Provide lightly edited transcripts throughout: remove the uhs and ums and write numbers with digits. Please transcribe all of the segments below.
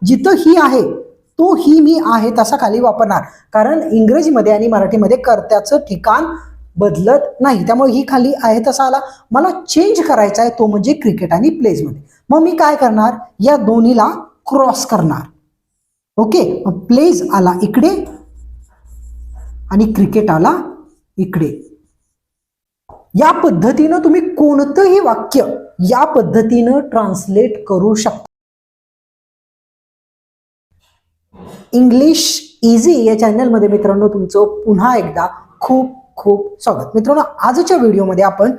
जिथं ही आहे तो ही मी आहे तसा खाली वापरणार, कारण इंग्रजीमध्ये आणि मराठीमध्ये कर्त्याचं ठिकाण बदलत नाही, त्यामुळे ही खाली आहे तसा आला. मला चेंज करायचा आहे तो म्हणजे क्रिकेट आणि प्लेज मध्ये. मग मी काय करणार, या दोन्हीला क्रॉस करणार. ओके, मग प्लेज आला इकडे आणि क्रिकेट आला इकडे. या पद्धतीनं तुम्ही कोणतंही वाक्य या पद्धतीनं ट्रान्सलेट करू शकता. इंग्लिश इझी या चॅनलमध्ये मित्रांनो तुमचं पुन्हा एकदा खूप खूप स्वागत. मित्रांनो, आजच्या व्हिडिओमध्ये आपण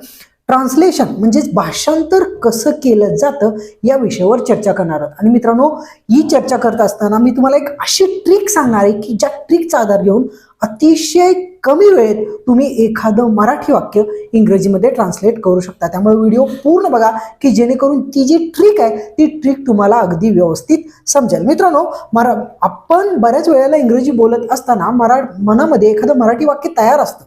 ट्रान्सलेशन म्हणजेच भाषांतर कसं केलं जातं या विषयावर चर्चा करणार आहोत. आणि मित्रांनो, ही चर्चा करत असताना मी तुम्हाला एक अशी ट्रिक सांगणार आहे की ज्या ट्रिकचा आधार घेऊन अतिशय कमी वेळेत तुम्ही एखादं मराठी वाक्य इंग्रजीमध्ये ट्रान्सलेट करू शकता. त्यामुळे व्हिडिओ पूर्ण बघा की जेणेकरून ती जी ट्रिक आहे ती ट्रिक तुम्हाला अगदी व्यवस्थित समजेल. मित्रांनो, आपण बऱ्याच वेळेला इंग्रजी बोलत असताना मनामध्ये एखादं मराठी वाक्य तयार असतं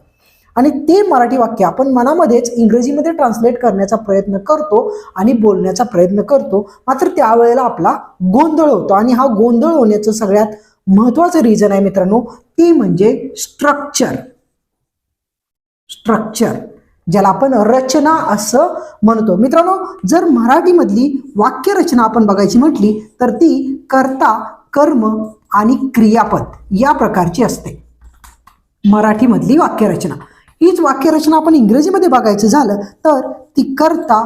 आणि ते मराठी वाक्य आपण मनामध्येच इंग्रजीमध्ये ट्रान्सलेट करण्याचा प्रयत्न करतो आणि बोलण्याचा प्रयत्न करतो. मात्र त्यावेळेला आपला गोंधळ होतो आणि हा गोंधळ होण्याचं सगळ्यात महत्वाचं रिझन आहे मित्रांनो, ती म्हणजे स्ट्रक्चर. ज्याला आपण रचना असं म्हणतो. मित्रांनो, जर मराठीमधली वाक्यरचना आपण बघायची म्हटली तर ती कर्ता, कर्म आणि क्रियापद या प्रकारची असते. मराठीमधली वाक्यरचना. हीच वाक्यरचना आपण इंग्रजीमध्ये बघायचं झालं तर ती कर्ता,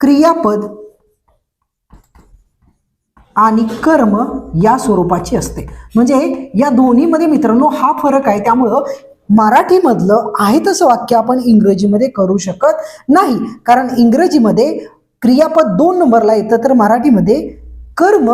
क्रियापद आणि कर्म या स्वरूपाची असते. म्हणजे या दोन्हीमध्ये मित्रांनो हा फरक आहे. त्यामुळं मराठीमधलं आहे तसं वाक्य आपण इंग्रजीमध्ये करू शकत नाही, कारण इंग्रजीमध्ये क्रियापद 2 नंबरला येतं तर मराठीमध्ये कर्म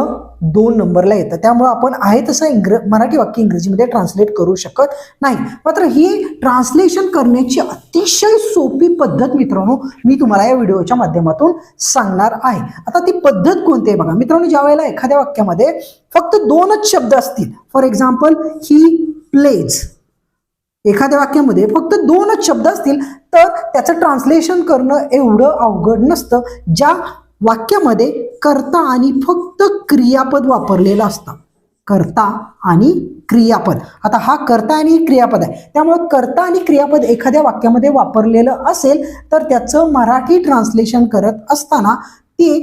2 नंबरला येतं. त्यामुळं आपण आहे तसं मराठी वाक्य इंग्रजीमध्ये ट्रान्सलेट करू शकत नाही. मात्र ही ट्रान्सलेशन करण्याची अतिशय सोपी पद्धत मित्रांनो मी तुम्हाला या व्हिडिओच्या माध्यमातून सांगणार आहे. आता ती पद्धत कोणती आहे बघा. मित्रांनो, ज्या वेळेला एखाद्या वाक्यामध्ये फक्त 2च शब्द असतील, फॉर एक्झाम्पल ही प्लेज, एखाद्या वाक्यामध्ये फक्त 2च शब्द असतील तर त्याचं ट्रान्सलेशन करणं एवढं अवघड नसतं. ज्या वाक्यामध्ये कर्ता आणि फक्त क्रियापद वापरलेलं असतं, कर्ता आणि क्रियापद. आता हा कर्ता आणि क्रियापद आहे, त्यामुळे कर्ता आणि क्रियापद एखाद्या वाक्यामध्ये वापरलेलं असेल तर त्याचं मराठी ट्रान्सलेशन करत असताना ते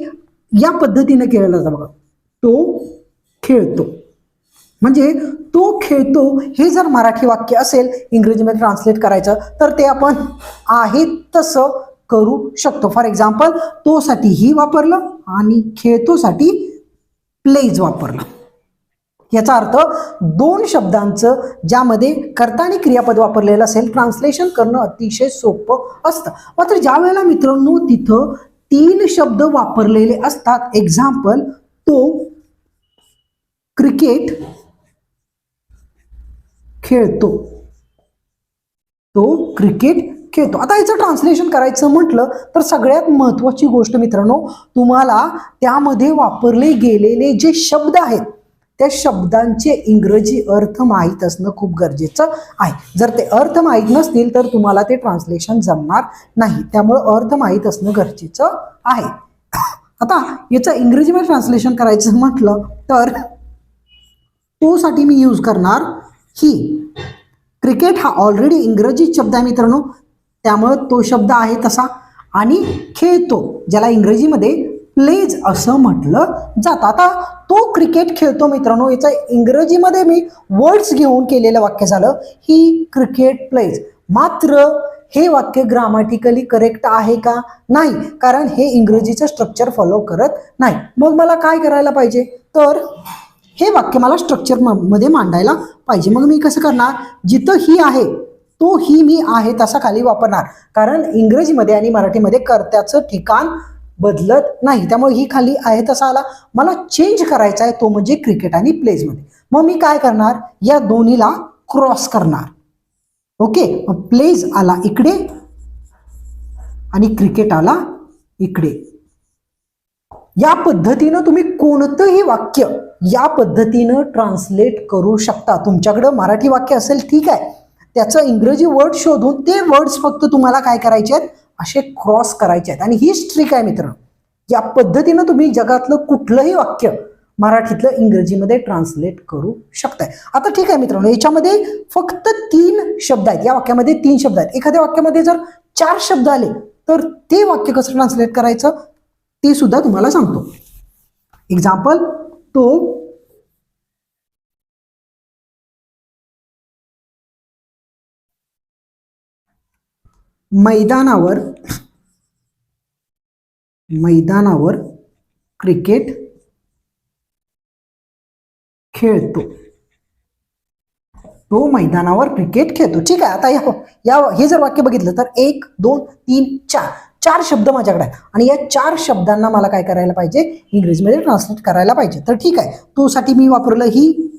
या पद्धतीने केलं जातं बघा. तो खेळतो, म्हणजे तो खेळतो हे जर मराठी वाक्य असेल इंग्रजीमध्ये ट्रान्सलेट करायचं तर ते आपण आहे तसं करू शकतो. फॉर एक्झाम्पल, तो साठी ही वापरलं आणि खेळतोसाठी प्लेज वापरलं. याचा अर्थ 2 शब्दांचं ज्यामध्ये कर्ता आणि क्रियापद वापरलेलं असेल ट्रान्सलेशन करणं अतिशय सोपं असतं. मात्र ज्या वेळेला मित्रांनो तिथं 3 शब्द वापरलेले असतात, एक्झाम्पल, तो क्रिकेट खेळतो, तो क्रिकेट खेळतो. आता याचं ट्रान्सलेशन करायचं म्हटलं तर सगळ्यात महत्वाची गोष्ट मित्रांनो, तुम्हाला त्यामध्ये वापरले गेलेले जे शब्द आहेत त्या शब्दांचे इंग्रजी अर्थ माहीत असणं खूप गरजेचं आहे. जर ते अर्थ माहीत नसतील तर तुम्हाला ते ट्रान्सलेशन जमणार नाही. त्यामुळे अर्थ माहीत असणं गरजेचं आहे. आता याचं इंग्रजीमध्ये ट्रान्सलेशन करायचं म्हटलं तर तो साठी मी यूज करणार ही. क्रिकेट हा ऑलरेडी इंग्रजी शब्द आहे मित्रांनो, त्यामुळे तो शब्द आहे तसा. आणि खेळतो ज्याला इंग्रजीमध्ये प्लेज असं म्हटलं जातं. आता तो क्रिकेट खेळतो मित्रांनो, याचा इंग्रजीमध्ये मी वर्ड्स घेऊन केलेलं वाक्य झालं ही क्रिकेट प्लेज. मात्र हे वाक्य ग्रामॅटिकली करेक्ट आहे का? नाही, कारण हे इंग्रजीचं स्ट्रक्चर फॉलो करत नाही. मग मला काय करायला पाहिजे तर हे वाक्य मला स्ट्रक्चर मध्ये मांडायला पाहिजे. मग मी कसं करणार, जिथं ही आहे तो ही मी आहे तसा खाली वापरणार, कारण इंग्रजीमध्ये आणि मराठीमध्ये कर्त्याचं ठिकाण बदलत नाही. त्यामुळे ही खाली आहे तसा आला. मला चेंज करायचा आहे तो म्हणजे क्रिकेट आणि प्लेजमध्ये. मग मी काय करणार, या दोन्हीला क्रॉस करणार. ओके, मग प्लेज आला इकडे आणि क्रिकेट आला इकडे. या पद्धतीनं तुम्ही कोणतंही वाक्य या पद्धतीनं ट्रान्सलेट करू शकता. तुमच्याकडे मराठी वाक्य असेल ठीक आहे, त्याचं इंग्रजी वर्ड शोधून ते वर्ड्स फक्त तुम्हाला काय करायचे आहेत, असे क्रॉस करायचे आहेत. आणि हीच ट्रिक आहे मित्र. या पद्धतीनं तुम्ही जगातलं कुठलंही वाक्य मराठीतलं इंग्रजीमध्ये ट्रान्सलेट करू शकताय. आता ठीक आहे मित्रांनो, याच्यामध्ये फक्त 3 शब्द आहेत, या वाक्यामध्ये 3 शब्द आहेत. एखाद्या वाक्यामध्ये जर 4 शब्द आले तर ते वाक्य कसं ट्रान्सलेट करायचं ते सुद्धा तुम्हाला सांगतो. एक्झाम्पल, तो मैदानावर क्रिकेट खेळतो. तो मैदानावर क्रिकेट खेळतो. ठीक आहे. आता हे जर वाक्य बघितलं तर 1 2 3 4 शब्द माझ्याकडे आहेत आणि या 4 शब्दांना मला काय करायला पाहिजे, इंग्रजीमध्ये ट्रान्सलेट करायला पाहिजे. तर ठीक आहे, तो साठी मी वापरलं ही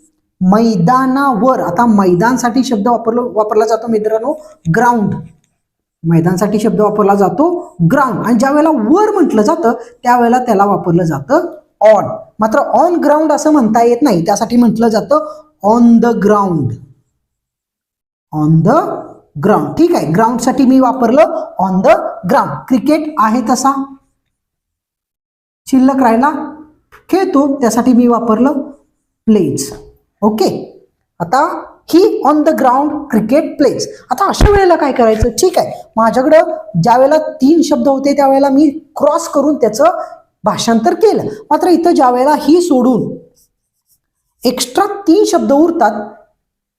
मैदानावर. आता मैदानसाठी शब्द वापरला जातो मित्रांनो ग्राउंड. मैदानसाठी शब्द वापरला जातो ग्राउंड. आणि ज्या वेळेला वर म्हटलं जातं त्यावेळेला त्याला वापरलं जातं ऑन. मात्र ऑन ग्राउंड असं म्हणता येत नाही, त्यासाठी म्हटलं जातं on the ground. On the ground. ठीक आहे, ग्राउंड साठी मी वापरलं ऑन द ग्राउंड. क्रिकेट आहे तसा शिल्लक राहिला खेळतो, त्यासाठी मी वापरलं प्लेज. ओके, आता ही on the ground cricket plays. आता अशा वेळेला काय करायचं, ठीक आहे, माझ्याकडं ज्या वेळेला 3 शब्द होते त्यावेळेला मी क्रॉस करून त्याचं भाषांतर केलं. मात्र इथं ज्या वेळेला ही सोडून एक्स्ट्रा 3 शब्द उरतात,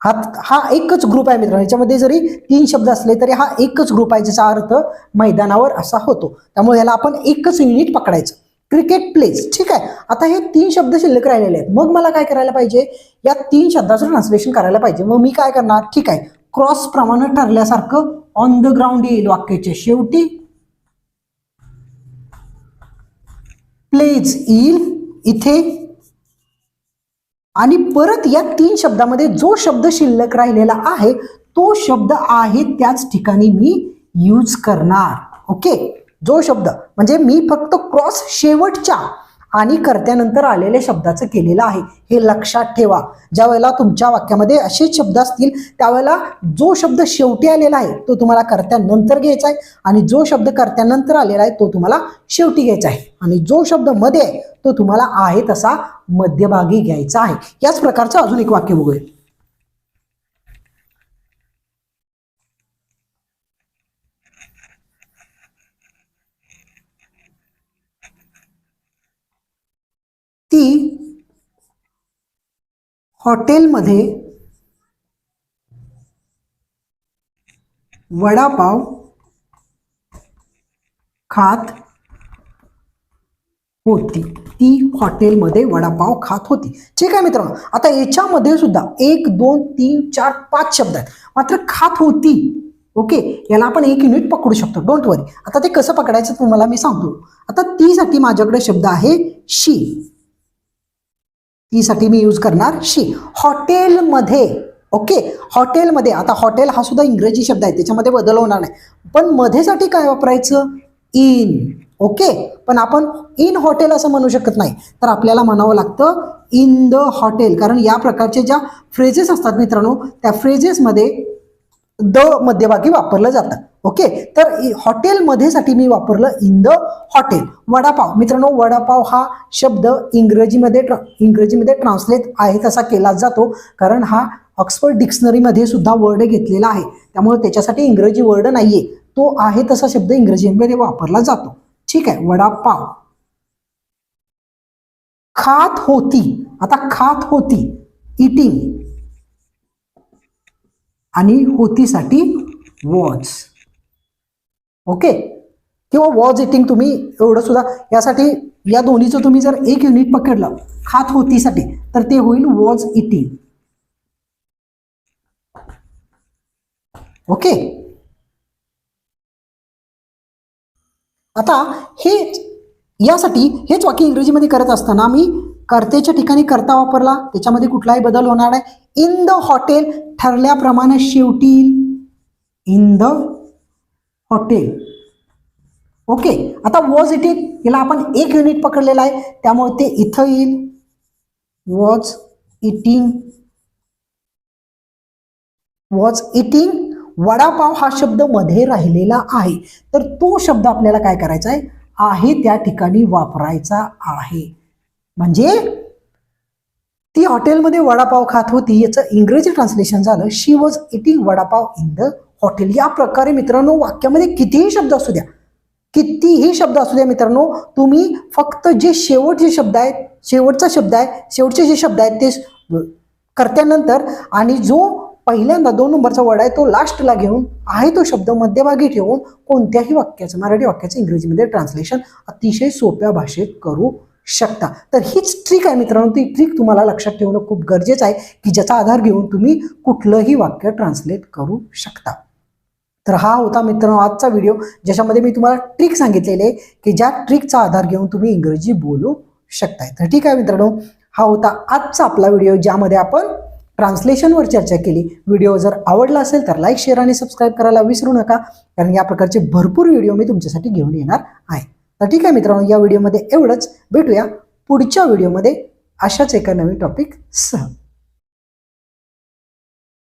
हा एकच ग्रुप आहे मित्रांनो. याच्यामध्ये जरी 3 शब्द असले तरी हा एकच ग्रुप आहे, ज्याचा अर्थ मैदानावर असा होतो. त्यामुळे याला आपण एकच युनिट पकडायचं, क्रिकेट प्लेज. ठीक आहे, आता हे 3 शब्द शिल्लक राहिलेले आहेत. मग मला काय करायला पाहिजे, या 3 शब्दाचं ट्रान्सलेशन करायला पाहिजे. मग मी काय करणार, ठीक आहे, क्रॉस प्रमाणे ठरल्यासारखं ऑन द ग्राउंड येईल वाक्याच्या शेवटी, प्लेज येईल इथे, आणि परत या 3 शब्दामध्ये जो शब्द शिल्लक राहिलेला आहे तो शब्द आहे त्याच ठिकाणी मी यूज करणार. ओके, जो शब्द म्हणजे मी फक्त क्रॉस शेवटच्या आणि कर्त्यानंतर आलेल्या शब्दाचं केलेलं आहे, हे लक्षात ठेवा. ज्या वेळेला तुमच्या वाक्यामध्ये असे शब्द असतील त्यावेळेला जो शब्द शेवटी आलेला आहे तो तुम्हाला कर्त्यानंतर घ्यायचा आहे, आणि जो शब्द कर्त्यानंतर आलेला आहे तो तुम्हाला शेवटी घ्यायचा आहे, आणि जो शब्द मध्ये आहे तो तुम्हाला आहे तसा मध्यभागी घ्यायचा आहे. याच प्रकारचं अजून एक वाक्य बघूया. ती हॉटेलमध्ये वडापाव खात होती. ती हॉटेलमध्ये वडापाव खात होती. ठीक आहे मित्रांनो, आता याच्यामध्ये सुद्धा 1 2 3 4 5 शब्द आहेत, मात्र खात होती. ओके, याला आपण एक युनिट पकडू शकतो, डोंट वरी. आता ते कसं पकडायचं तुम्हाला मी सांगतो. आता ती साठी माझ्याकडे शब्द आहे शी. ती साठी मी यूज करणार शी. हॉटेलमध्ये, ओके, हॉटेलमध्ये. आता हॉटेल हा सुद्धा इंग्रजी शब्द आहे, त्याच्यामध्ये बदल होणार नाही, पण मध्ये साठी काय वापरायचं, इन. ओके, पण आपण इन हॉटेल असं म्हणू शकत नाही, तर आपल्याला म्हणावं लागतं इन द हॉटेल. कारण या प्रकारचे ज्या फ्रेजेस असतात मित्रांनो, त्या फ्रेजेसमध्ये द मध्यभागी वापरलं जातं. ओके, तर हॉटेलमध्ये साठी मी वापरलं इन द हॉटेल. वडापाव मित्रांनो, वडापाव हा शब्द इंग्रजीमध्ये ट्रान्सलेट आहे तसा केला जातो, कारण हा ऑक्सफर्ड डिक्शनरीमध्ये सुद्धा वर्ड घेतलेला आहे, त्यामुळे त्याच्यासाठी इंग्रजी वर्ड नाहीये, तो आहे तसा शब्द इंग्रजीमध्ये वापरला जातो. ठीक आहे, वडापाव. खात होती. आता खात होती, इटिंग, आणि होतीसाठी वॉज. ओके, किंवा वॉज इटिंग, तुम्ही एवढं सुद्धा यासाठी या दोन्हीचं तुम्ही जर एक युनिट पकडलं खात होतीसाठी तर ते होईल वॉज इटिंग. ओके, आता यासाठी हेच वाक्य इंग्रजीमध्ये करत असताना मी कर्त्याच्या ठिकाणी कर्ता वापरला, त्याच्यामध्ये कुठलाही बदल होणार नाही. इन द हॉटेल ठरल्याप्रमाणे शेवटी इन द हॉटेल. ओके, आता वॉज इटिंग याला आपण एक युनिट पकडलेला आहे, त्यामुळे ते इथं येईल was eating. Was eating. Vada pav हा शब्द मध्ये राहिलेला आहे, तर तो शब्द आपल्याला काय करायचा आहे त्या ठिकाणी वापरायचा आहे. म्हणजे हॉटेलमध्ये वडापाव खात होती याचं इंग्रजी ट्रान्सलेशन झालं she was eating vada pav in the hotel. या प्रकारे मित्रांनो वाक्यामध्ये कितीही शब्द असू द्या, कितीही शब्द असू द्या मित्रांनो, तुम्ही फक्त जे शेवटचे शब्द आहेत, शेवटचे जे शब्द आहेत ते करत्यानंतर आणि जो पहिल्यांदा 2 नंबरचा वर्ड आहे तो लास्टला घेऊन आहे तो शब्द मध्यभागी ठेवून कोणत्याही वाक्याचं, मराठी वाक्याचं इंग्रजीमध्ये ट्रान्सलेशन अतिशय सोप्या भाषेत करू शकता. तर हीच ट्रिक आहे मित्रांनो. ती ट्रिक तुम्हाला लक्षात ठेवणं खूप गरजेचं आहे की ज्याचा आधार घेऊन तुम्ही कुठलंही वाक्य ट्रान्सलेट करू शकता. तर हा होता मित्रांनो आजचा व्हिडिओ, ज्याच्यामध्ये मी तुम्हाला ट्रिक सांगितलेली आहे की ज्या ट्रिकचा आधार घेऊन तुम्ही इंग्रजी बोलू शकताय. तर ठीक आहे मित्रांनो, हा होता आजचा आपला व्हिडिओ, ज्यामध्ये आपण ट्रान्सलेशनवर चर्चा केली. व्हिडिओ जर आवडला असेल तर लाईक, शेअर आणि सबस्क्राईब करायला विसरू नका, कारण या प्रकारचे भरपूर व्हिडिओ मी तुमच्यासाठी घेऊन येणार आहे. तर ठीक आहे मित्रांनो, या व्हिडिओमध्ये एवढंच. भेटूया पुढच्या व्हिडिओमध्ये अशाच एका नवीन टॉपिक सह.